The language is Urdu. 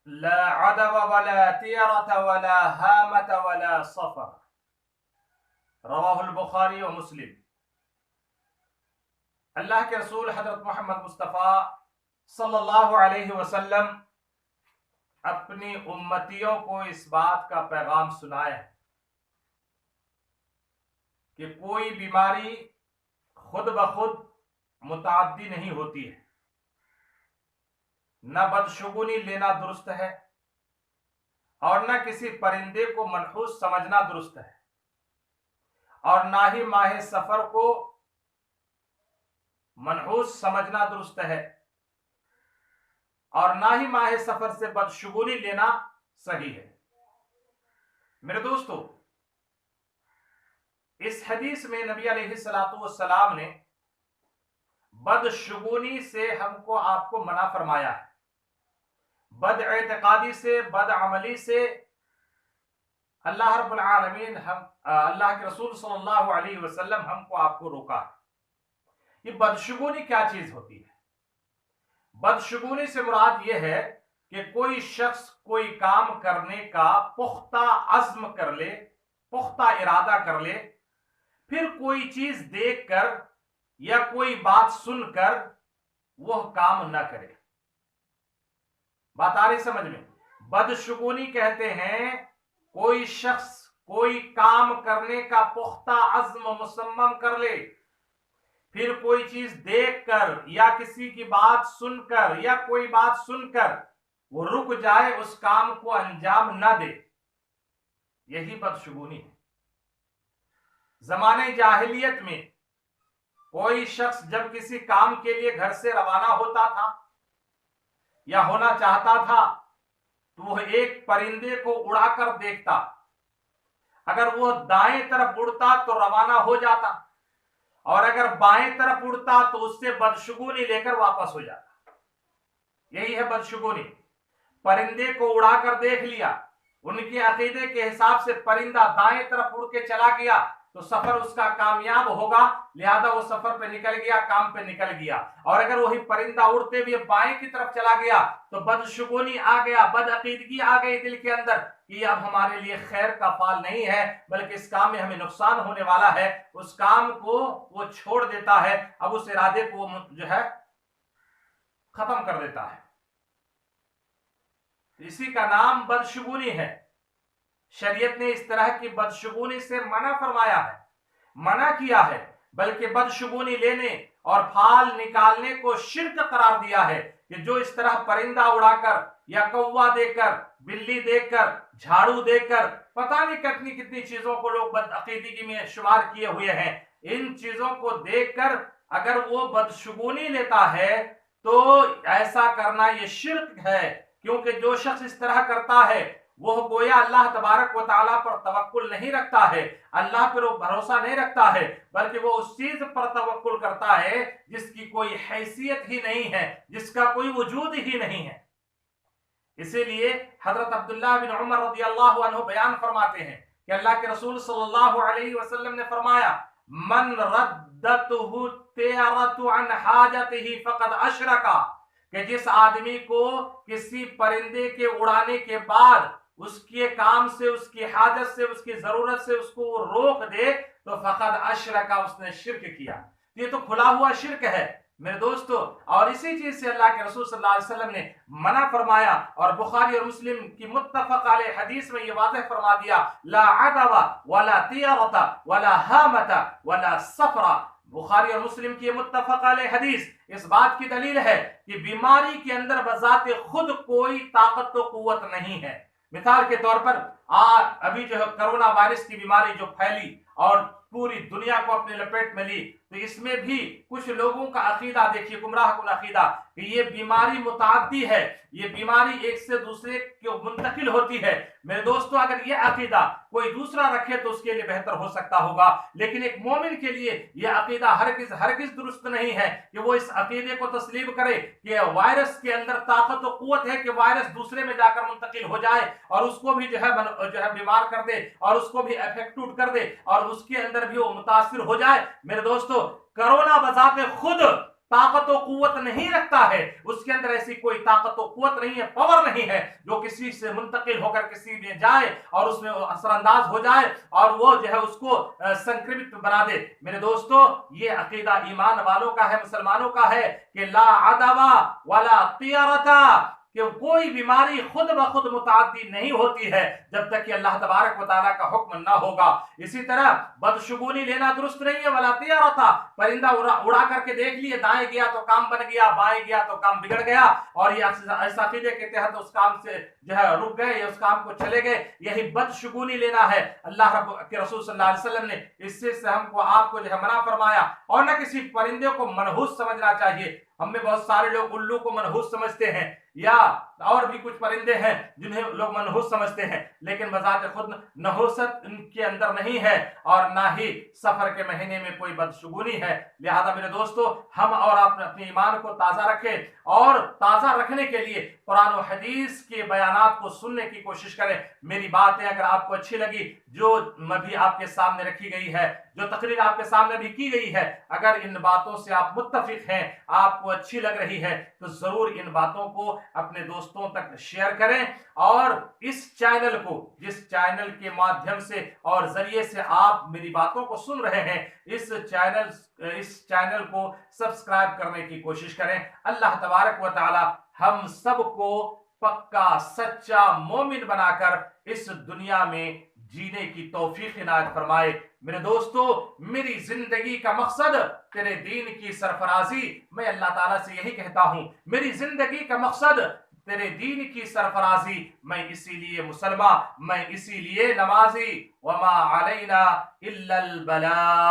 لا عدو ولا طیرة ولا هامة ولا صفر، رواہ البخاری و مسلم۔ اللہ کے رسول حضرت محمد مصطفیٰ صلی اللہ علیہ وسلم اپنی امتیوں کو اس بات کا پیغام سنائے کہ کوئی بیماری خود بخود متعدی نہیں ہوتی ہے، نہ بدشگونی لینا درست ہے اور نہ کسی پرندے کو منحوس سمجھنا درست ہے، اور نہ ہی ماہ سفر کو منحوس سمجھنا درست ہے، اور نہ ہی ماہ سفر سے بدشگونی لینا صحیح ہے۔ میرے دوستو، اس حدیث میں نبی علیہ السلام نے بدشگونی سے ہم کو آپ کو منع فرمایا ہے، بد اعتقادی سے، بد عملی سے اللہ رب العالمین اللہ کے رسول صلی اللہ علیہ وسلم ہم کو آپ کو روکا ہے۔ یہ بدشگونی کیا چیز ہوتی ہے؟ بدشگونی سے مراد یہ ہے کہ کوئی شخص کوئی کام کرنے کا پختہ عزم کر لے، پختہ ارادہ کر لے، پھر کوئی چیز دیکھ کر یا کوئی بات سن کر وہ کام نہ کرے۔ بات آ رہی سمجھ میں؟ بدشگونی کہتے ہیں کوئی شخص کوئی کام کرنے کا پختہ عزم مصمم کر لے، پھر کوئی چیز دیکھ کر یا کسی کی بات سن کر یا کوئی بات سن کر وہ رک جائے، اس کام کو انجام نہ دے، یہی بدشگونی ہے۔ زمانے جاہلیت میں کوئی شخص جب کسی کام کے لیے گھر سے روانہ ہوتا تھا یا ہونا چاہتا تھا تو وہ ایک پرندے کو اڑا کر دیکھتا، اگر وہ دائیں طرف اڑتا تو روانہ ہو جاتا، اور اگر بائیں طرف اڑتا تو اس سے بدشگونی لے کر واپس ہو جاتا۔ یہی ہے بدشگونی۔ پرندے کو اڑا کر دیکھ لیا، ان کے عقیدے کے حساب سے پرندہ دائیں طرف اڑ کے چلا گیا تو سفر اس کا کامیاب ہوگا، لہذا وہ سفر پہ نکل گیا، کام پہ نکل گیا۔ اور اگر وہی پرندہ اڑتے ہوئے بائیں کی طرف چلا گیا تو بدشگونی آ گیا، بد عقیدگی آ گئی دل کے اندر کہ یہ اب ہمارے لیے خیر کا فال نہیں ہے، بلکہ اس کام میں ہمیں نقصان ہونے والا ہے۔ اس کام کو وہ چھوڑ دیتا ہے، اب اس ارادے کو جو ہے ختم کر دیتا ہے۔ اسی کا نام بدشگونی ہے۔ شریعت نے اس طرح کی بدشگونی سے منع فرمایا ہے، منع کیا ہے، بلکہ بدشگونی لینے اور پھال نکالنے کو شرک قرار دیا ہے کہ جو اس طرح پرندہ اڑا کر یا کوا دیکھ کر، بلی دیکھ کر، جھاڑو دیکھ کر، پتہ نہیں کتنی چیزوں کو لوگ بدعقیدگی میں شمار کیے ہوئے ہیں، ان چیزوں کو دیکھ کر اگر وہ بدشگونی لیتا ہے تو ایسا کرنا یہ شرک ہے، کیونکہ جو شخص اس طرح کرتا ہے وہ گویا اللہ تبارک و تعالیٰ پر توکل نہیں رکھتا ہے، اللہ پر وہ بھروسہ نہیں رکھتا ہے، بلکہ وہ اس چیز پر توکل کرتا ہے جس کی کوئی حیثیت ہی نہیں ہے، جس کا کوئی وجود ہی نہیں ہے۔ اسی لیے حضرت عبداللہ بن عمر رضی اللہ عنہ بیان فرماتے ہیں کہ اللہ کے رسول صلی اللہ علیہ وسلم نے فرمایا، من ردته الطیرة عن حاجته فقد اشرکا، کہ جس آدمی کو کسی پرندے کے اڑانے کے بعد اس کے کام سے، اس کی حاجت سے، اس کی ضرورت سے اس کو وہ روک دے تو فقد اشرکا، اس نے شرک کیا۔ یہ تو کھلا ہوا شرک ہے میرے دوستو، اور اسی چیز سے اللہ کے رسول صلی اللہ علیہ وسلم نے منع فرمایا، اور بخاری اور مسلم کی متفق علیہ حدیث میں یہ واضح فرما دیا، لا عدو ولا طیرۃ ولا ہامۃ ولا صفر۔ بخاری اور مسلم کی متفق علیہ حدیث اس بات کی دلیل ہے کہ بیماری کے اندر بذات خود کوئی طاقت و قوت نہیں ہے۔ مثال کے طور پر ابھی جو ہے کرونا وائرس کی بیماری جو پھیلی اور پوری دنیا کو اپنے لپیٹ میں لی، تو اس میں بھی کچھ لوگوں کا عقیدہ دیکھیے، گمراہ کن عقیدہ، کہ یہ بیماری متعدی ہے، یہ بیماری ایک سے دوسرے کو منتقل ہوتی ہے۔ میرے دوستو، اگر یہ عقیدہ کوئی دوسرا رکھے تو اس کے لیے بہتر ہو سکتا ہوگا، لیکن ایک مومن کے لیے یہ عقیدہ ہرگز درست نہیں ہے کہ وہ اس عقیدے کو تسلیم کرے کہ وائرس کے اندر طاقت و قوت ہے کہ وائرس دوسرے میں جا کر منتقل ہو جائے اور اس کو بھی جو ہے بیمار کر دے اور اس کو بھی افیکٹڈ کر دے اور اس کے اندر بھی وہ متاثر ہو جائے۔ میرے دوستو، کرونا بذات خود طاقت و قوت نہیں رکھتا ہے، اس کے اندر ایسی کوئی طاقت و قوت نہیں ہے، پاور نہیں ہے جو کسی سے منتقل ہو کر کسی میں جائے اور اس میں اثر انداز ہو جائے اور وہ جو ہے اس کو سنکرمت بنا دے۔ میرے دوستو، یہ عقیدہ ایمان والوں کا ہے، مسلمانوں کا ہے کہ لا عدوہ ولا طیرتا، کہ کوئی بیماری خود بخود متعدی نہیں ہوتی ہے جب تک کہ اللہ تبارک و تعالیٰ کا حکم نہ ہوگا۔ اسی طرح بدشگونی لینا درست نہیں ہے، ولا طیرتا، پرندہ اڑا کر کے دیکھ لیے، دائیں گیا تو کام بن گیا، بائیں گیا تو کام بگڑ گیا، اور یہ ایسا عقیدے کے تحت اس کام سے جو ہے رک گئے یا اس کام کو چلے گئے، یہی بدشگونی لینا ہے۔ اللہ رب کے رسول صلی اللہ علیہ وسلم نے اس سے ہم کو آپ کو جو ہے منع فرمایا، اور نہ کسی پرندے کو منحوس سمجھنا چاہیے۔ ہم میں بہت سارے لوگ الو کو منحوس سمجھتے ہیں، یا اور بھی کچھ پرندے ہیں جنہیں لوگ منحوس سمجھتے ہیں، لیکن بذات خود نحوست ان کے اندر نہیں ہے، اور نہ ہی سفر کے مہینے میں کوئی بدشگونی ہے۔ لہذا میرے دوستو، ہم اور آپ اپنے ایمان کو تازہ رکھیں، اور تازہ رکھنے کے لیے قرآن و حدیث کے بیانات کو سننے کی کوشش کریں۔ میری باتیں اگر آپ کو اچھی لگی، جو بھی آپ کے سامنے رکھی گئی ہے، جو تقریر آپ کے سامنے بھی کی گئی ہے، اگر ان باتوں سے آپ متفق ہیں، آپ کو اچھی لگ رہی ہے، تو ضرور ان باتوں کو اپنے دوستوں تک شیئر کریں، اور اس چینل کو، جس چینل کے مادھیم سے اور ذریعے سے آپ میری باتوں کو سن رہے ہیں، اس چینل کو سبسکرائب کرنے کی کوشش کریں۔ اللہ تبارک و تعالی ہم سب کو پکا سچا مومن بنا کر اس دنیا میں جینے کی توفیق عنایت فرمائے۔ میرے دوستو، میری زندگی کا مقصد تیرے دین کی سرفرازی، میں اللہ تعالیٰ سے یہی کہتا ہوں، میری زندگی کا مقصد تیرے دین کی سرفرازی، میں اسی لیے مسلمان، میں اسی لیے نمازی، وما علینا الا البلاغ۔